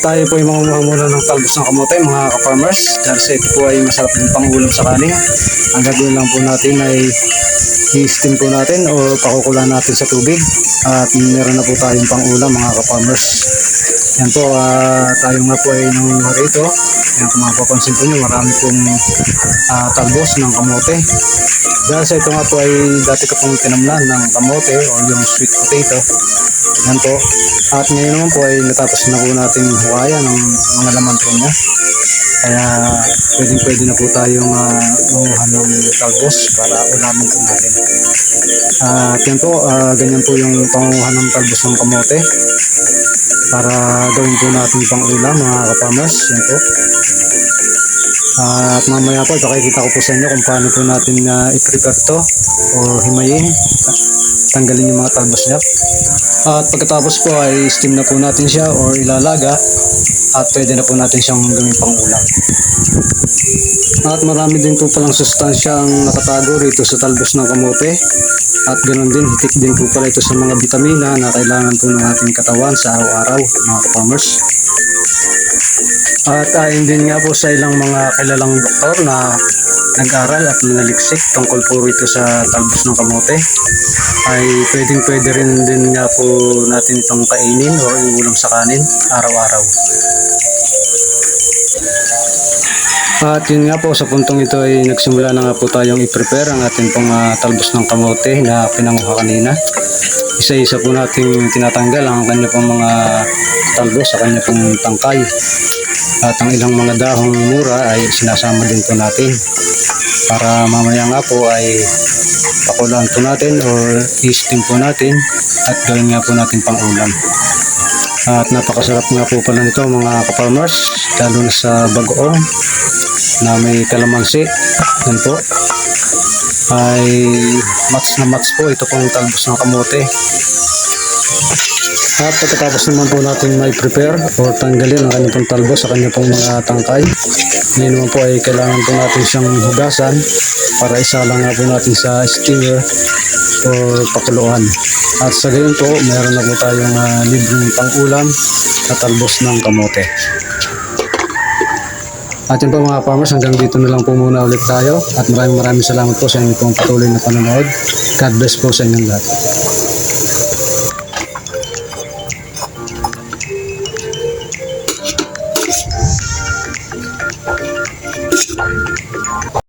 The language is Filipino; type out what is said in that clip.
tayo po yung mga muna ng talbos ng kamote mga ka-farmers. Dahil sa ito po ay masarap din pang ulam sa kanin. Ang gagawin lang po natin ay i-steam po natin o pakukulan natin sa tubig. At meron na po tayong pang ulam mga ka-farmers. Yan po, tayo nga po ay nangunguha rito. Yan, kung mapapansin po nyo, marami pong talbos ng kamote. Dahil sa ito nga po ay dati ko pong tinamnan ng kamote o yung sweet potato. Yan po. At ngayon naman po ay natapos na po natin hukayan ng mga laman po niya. Kaya pwede na po tayong manguha ng talbos para ulamin po natin. At yan po, ganyan po yung panguha ng talbos ng kamote. Para gawin po natin pang ulam mga ka-farmers. Yan po. At mamaya po ipakikita ko po sa inyo kung paano po natin i-prepare to o himayin, tanggalin yung mga talbos niya. At pagkatapos po ay steam na po natin siya o ilalaga at pwede na po natin siyang gawin pang ulam. At marami din po palang sustansya ang nakatago rito sa talbos ng kamote. At ganoon din, hitik din po pala ito sa mga bitamina na kailangan po ng ating katawan sa araw-araw mga ka-farmers. At ayon din nga po sa ilang mga kilalang doktor na nag-aral at nanaliksik tungkol po rito sa talbos ng kamote, ay pwede rin din nga po natin itong kainin o iulam sa kanin araw-araw. At yun nga po, sa puntong ito ay nagsimula na nga po tayong i-prepare ang ating pong talbos ng kamote na pinanguha kanina. Isa-isa po nating tinatanggal ang kanya pong mga talbos sa kanya pong tangkay. At ang ilang mga dahong mura ay sinasama din po natin para mamaya nga po ay pakulaan po natin o i-steam po natin at gawin nga po natin pang ulam. At napakasarap nga po pala nito mga ka-farmers, lalo na sa bagoong na may kalamansi. Yan po ay match na match po ito pong talbos ng kamote. At pagkatapos naman po natin may prepare o tanggalin ang kanyang pong talbos sa kanyang pong mga tangkay, ngayon naman po ay kailangan po natin siyang hugasan para isalang nga po natin sa steamer o pakuluan. At sa gayon po, meron na po tayong libreng pang-ulam na talbos ng kamote. At yun po mga farmers, hanggang dito na lang po muna ulit tayo. At maraming salamat po sa inyong pong patuloy na panonood. God bless po sa inyong lahat.